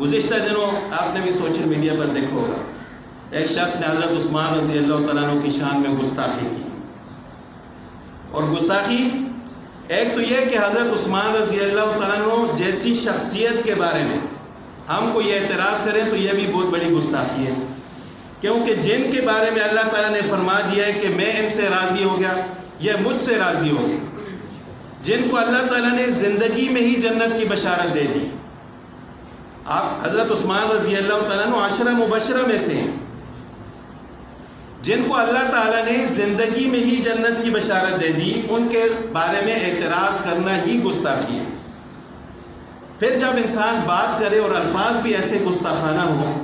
گزشتہ دنوں آپ نے بھی سوشل میڈیا پر دیکھا ہوگا، ایک شخص نے حضرت عثمان رضی اللہ تعالیٰ عنہ کی شان میں گستاخی کی. اور گستاخی ایک تو یہ کہ حضرت عثمان رضی اللہ تعالیٰ عنہ جیسی شخصیت کے بارے میں ہم کو یہ اعتراض کریں تو یہ بھی بہت بڑی گستاخی ہے، کیونکہ جن کے بارے میں اللہ تعالیٰ نے فرما دیا ہے کہ میں ان سے راضی ہو گیا، یہ مجھ سے راضی ہو گئے، جن کو اللہ تعالیٰ نے زندگی میں ہی جنت کی بشارت دے دی. آپ حضرت عثمان رضی اللہ تعالیٰ عنہ عشرہ مبشرہ میں سے ہیں، جن کو اللہ تعالیٰ نے زندگی میں ہی جنت کی بشارت دے دی، ان کے بارے میں اعتراض کرنا ہی گستاخی ہے. پھر جب انسان بات کرے اور الفاظ بھی ایسے گستاخانہ ہوں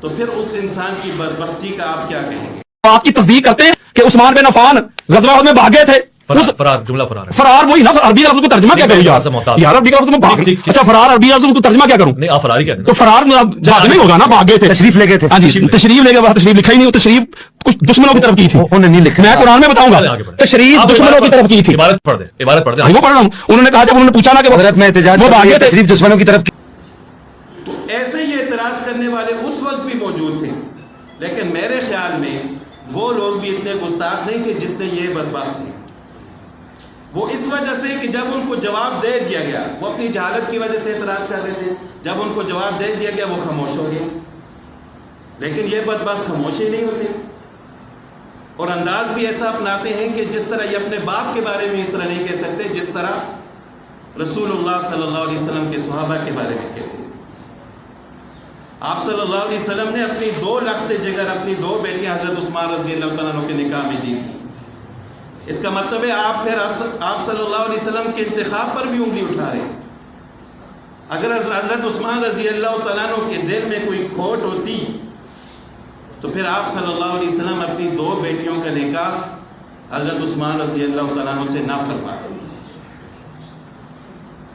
تو پھر اس انسان کی بدبختی کا آپ کیا کہیں گے؟ آپ کی تصدیق کرتے ہیں کہ عثمان بن عفان غزوہ احد میں بھاگے تھے. جملہ فرار فرار وہی نا، عربی لفظ کو ترجمہ کیا کروں یار عربی لفظ میں بھاگ. اچھا فرار عربی لفظ کو ترجمہ کیا کروں؟ نہیں آپ فراری کہتے ہیں تو فرار بھاگنے ہوگا نا، بھاگے تھے، تشریف لے گئے تھے. ہاں جی تشریف لے گئے، تشریف لکھا ہی نہیں، تشریف کچھ دشمنوں کی طرف کی تھی، انہوں نے نہیں لکھا. میں قرآن میں بتاؤں گا، تشریف دشمنوں کی طرف کی تھی. عبارت پڑھ دے، عبارت پڑھ دے. وہ پڑھ رہا ہوں. انہوں نے کہا جب انہوں نے پوچھا نا کہ حضرت میں احتجاج وہ بھاگے تھے، تشریف دشمنوں کی طرف. تو ایسے ہی اعتراض کرنے والے اس وقت بھی موجود تھے، لیکن میرے خیال میں وہ لوگ بھی اتنے گستاخ نہیں کہ جتنے یہ بدبخت تھے. وہ اس وجہ سے کہ جب ان کو جواب دے دیا گیا، وہ اپنی جہالت کی وجہ سے اعتراض کر رہے تھے، جب ان کو جواب دے دیا گیا وہ خاموش ہو گئے. لیکن یہ بدبخت خاموش ہی نہیں ہوتے، اور انداز بھی ایسا اپناتے ہیں کہ جس طرح یہ اپنے باپ کے بارے میں اس طرح نہیں کہہ سکتے جس طرح رسول اللہ صلی اللہ علیہ وسلم کے صحابہ کے بارے میں کہتے ہیں. آپ صلی اللہ علیہ وسلم نے اپنی 2 لخت جگر، اپنی 2 بیٹیاں حضرت عثمان رضی اللہ تعالیٰ عنہ کے نکاح میں دی تھی. اس کا مطلب ہے آپ صلی اللہ علیہ وسلم کے انتخاب پر بھی انگلی اٹھا رہے ہیں. اگر حضرت عثمان رضی اللہ تعالیٰ عنہ کے دل میں کوئی کھوٹ ہوتی تو پھر آپ صلی اللہ علیہ وسلم اپنی 2 بیٹیوں کا نکاح حضرت عثمان رضی اللہ تعالیٰ عنہ سے نہ فرماتے.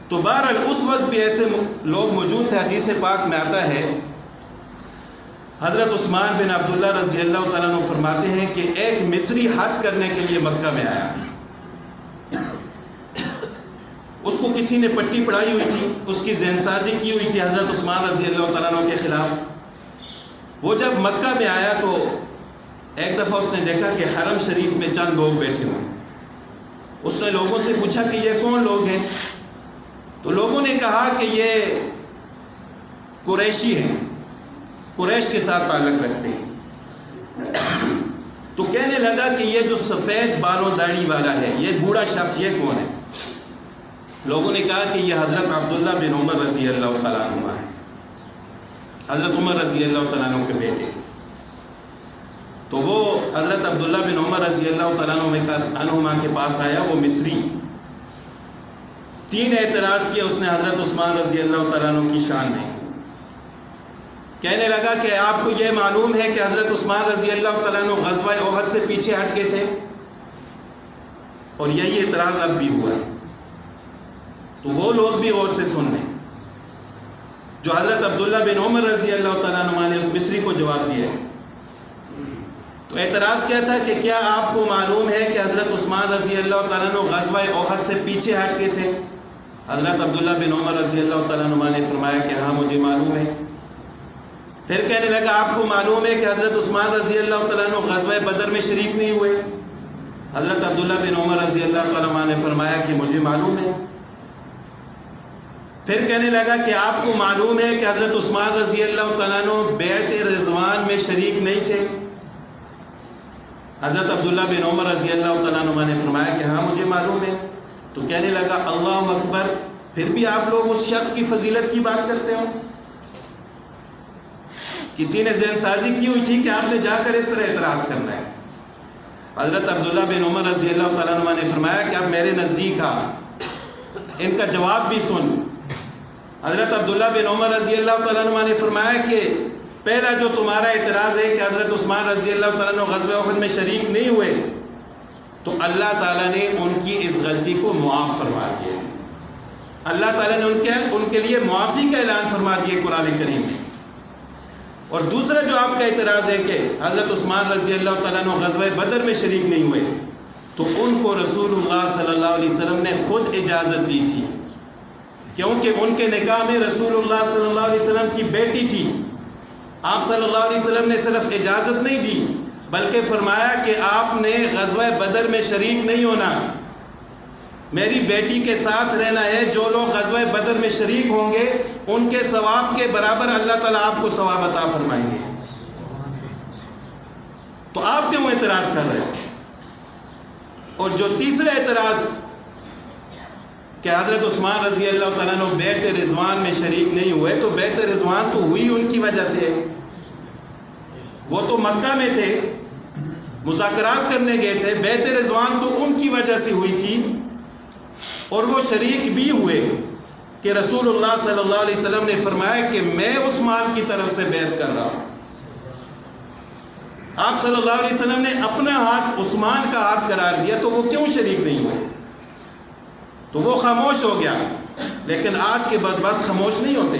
تو بہرحال اس وقت بھی ایسے لوگ موجود تھے. حدیث پاک میں آتا ہے، حضرت عثمان بن عبداللہ رضی اللہ تعالیٰ عنہ فرماتے ہیں کہ ایک مصری حج کرنے کے لیے مکہ میں آیا. اس کو کسی نے پٹی پڑھائی ہوئی تھی، اس کی ذہن سازی کی ہوئی تھی حضرت عثمان رضی اللہ تعالیٰ عنہ کے خلاف. وہ جب مکہ میں آیا تو ایک دفعہ اس نے دیکھا کہ حرم شریف میں چند لوگ بیٹھے ہوئے. اس نے لوگوں سے پوچھا کہ یہ کون لوگ ہیں؟ تو لوگوں نے کہا کہ یہ قریشی ہیں، قریش کے ساتھ تعلق رکھتے ہیں. تو کہنے لگا کہ یہ جو سفید بالوں داڑھی والا ہے، یہ بوڑھا شخص، یہ کون ہے؟ لوگوں نے کہا کہ یہ حضرت عبداللہ بن عمر رضی اللہ تعالیٰ عنہ ہے، حضرت عمر رضی اللہ تعالیٰ عنہ کے بیٹے. تو وہ حضرت عبداللہ بن عمر رضی اللہ تعالیٰ عنہ کے پاس آیا، وہ مصری. 3 اعتراض کیا اس نے حضرت عثمان رضی اللہ تعالیٰ عنہ کی شان میں. کہنے لگا کہ آپ کو یہ معلوم ہے کہ حضرت عثمان رضی اللہ تعالیٰ عنہ غزوہ احد سے پیچھے ہٹ کے تھے؟ اور یہی اعتراض اب بھی ہوا ہے. تو وہ لوگ بھی غور سے سن لیں جو حضرت عبداللہ بن عمر رضی اللہ تعالیٰ عنہ نے اس مصری کو جواب دیا. تو اعتراض کیا تھا کہ کیا آپ کو معلوم ہے کہ حضرت عثمان رضی اللہ تعالیٰ عنہ غزوہ احد سے پیچھے ہٹ کے تھے؟ حضرت عبداللہ بن عمر رضی اللہ تعالیٰ عنہ نے فرمایا کہ ہاں مجھے معلوم ہے. پھر کہنے لگا آپ کو معلوم ہے کہ حضرت عثمان رضی اللہ تعالیٰ عنہ غزوہ بدر میں شریک نہیں ہوئے؟ حضرت عبداللہ بن عمر رضی اللہ تعالیٰ عنہ نے فرمایا کہ مجھے معلوم ہے. پھر کہنے لگا کہ آپ کو معلوم ہے کہ حضرت عثمان رضی اللہ تعالیٰ عنہ بیعت رضوان میں شریک نہیں تھے؟ حضرت عبداللہ بن عمر رضی اللہ تعالیٰ عنہ نے فرمایا کہ ہاں مجھے معلوم ہے. تو کہنے لگا اللہ اکبر، پھر بھی آپ لوگ اس شخص کی فضیلت کی بات کرتے ہو؟ کسی نے ذہن سازی کی ہوئی تھی کہ آپ نے جا کر اس طرح اعتراض کرنا ہے. حضرت عبداللہ بن عمر رضی اللہ تعالیٰ عنہ نے فرمایا کہ آپ میرے نزدیک آ، ان کا جواب بھی سن. حضرت عبداللہ بن عمر رضی اللہ تعالیٰ عنہ نے فرمایا کہ پہلا جو تمہارا اعتراض ہے کہ حضرت عثمان رضی اللہ تعالیٰ عنہ غزوہ احد میں شریک نہیں ہوئے، تو اللہ تعالیٰ نے ان کی اس غلطی کو معاف فرما دیا ہے. اللہ تعالیٰ نے ان کے لیے معافی کا اعلان فرما دیا قرآن کریم میں. اور دوسرا جو آپ کا اعتراض ہے کہ حضرت عثمان رضی اللہ تعالیٰ عنہ غزوہ بدر میں شریک نہیں ہوئے، تو ان کو رسول اللہ صلی اللہ علیہ وسلم نے خود اجازت دی تھی کیونکہ ان کے نکاح میں رسول اللہ صلی اللہ علیہ وسلم کی بیٹی تھی. آپ صلی اللہ علیہ وسلم نے صرف اجازت نہیں دی بلکہ فرمایا کہ آپ نے غزوہ بدر میں شریک نہیں ہونا، میری بیٹی کے ساتھ رہنا ہے. جو لوگ غزوہ بدر میں شریک ہوں گے ان کے ثواب کے برابر اللہ تعالیٰ آپ کو ثواب عطا فرمائیں گے. تو آپ کیوں اعتراض کر رہے ہیں؟ اور جو تیسرا اعتراض کہ حضرت عثمان رضی اللہ تعالیٰ عنہ بیعت رضوان میں شریک نہیں ہوئے، تو بیعت رضوان تو ہوئی ان کی وجہ سے. وہ تو مکہ میں تھے، مذاکرات کرنے گئے تھے. بیعت رضوان تو ان کی وجہ سے ہوئی تھی اور وہ شریک بھی ہوئے کہ رسول اللہ صلی اللہ علیہ وسلم نے فرمایا کہ میں عثمان کی طرف سے بیعت کر رہا ہوں. آپ صلی اللہ علیہ وسلم نے اپنا ہاتھ عثمان کا ہاتھ قرار دیا، تو وہ کیوں شریک نہیں ہوئے؟ تو وہ خاموش ہو گیا. لیکن آج کے بدبخت خاموش نہیں ہوتے.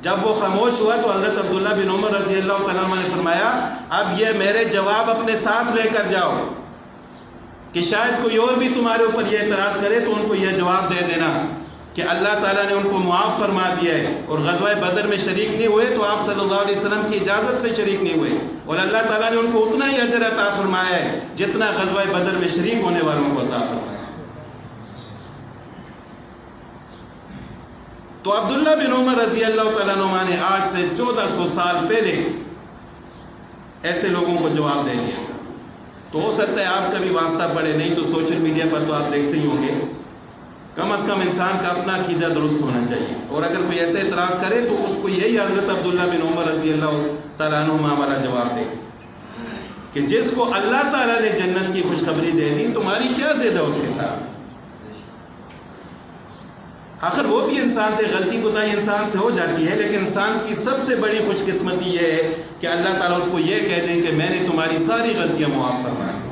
جب وہ خاموش ہوا تو حضرت عبداللہ بن عمر رضی اللہ تعالیٰ عنہ نے فرمایا اب یہ میرے جواب اپنے ساتھ لے کر جاؤ کہ شاید کوئی اور بھی تمہارے اوپر یہ اعتراض کرے تو ان کو یہ جواب دے دینا کہ اللہ تعالیٰ نے ان کو معاف فرما دیا ہے اور غزوہ بدر میں شریک نہیں ہوئے تو آپ صلی اللہ علیہ وسلم کی اجازت سے شریک نہیں ہوئے، اور اللہ تعالیٰ نے ان کو اتنا ہی اجر عطا فرمایا ہے جتنا غزوہ بدر میں شریک ہونے والوں کو عطا فرمایا. تو عبداللہ بن عمر رضی اللہ تعالیٰ عنہ نے آج سے 1400 سال پہلے ایسے لوگوں کو جواب دے دیا تھا. تو ہو سکتا ہے آپ کا بھی واسطہ پڑے، نہیں تو سوشل میڈیا پر تو آپ دیکھتے ہی ہوں گے. کم از کم انسان کا اپنا عقیدہ درست ہونا چاہیے، اور اگر کوئی ایسے اعتراض کرے تو اس کو یہی حضرت عبداللہ بن عمر رضی اللہ تعالیٰ عنہ والا جواب دے کہ جس کو اللہ تعالیٰ نے جنت کی خوشخبری دے دی تمہاری کیا زیادہ اس کے ساتھ. آخر وہ بھی انسان تھے، غلطی کوتاہی انسان سے ہو جاتی ہے، لیکن انسان کی سب سے بڑی خوش قسمتی یہ ہے کہ اللہ تعالیٰ اس کو یہ کہہ دیں کہ میں نے تمہاری ساری غلطیاں معاف فرمائی.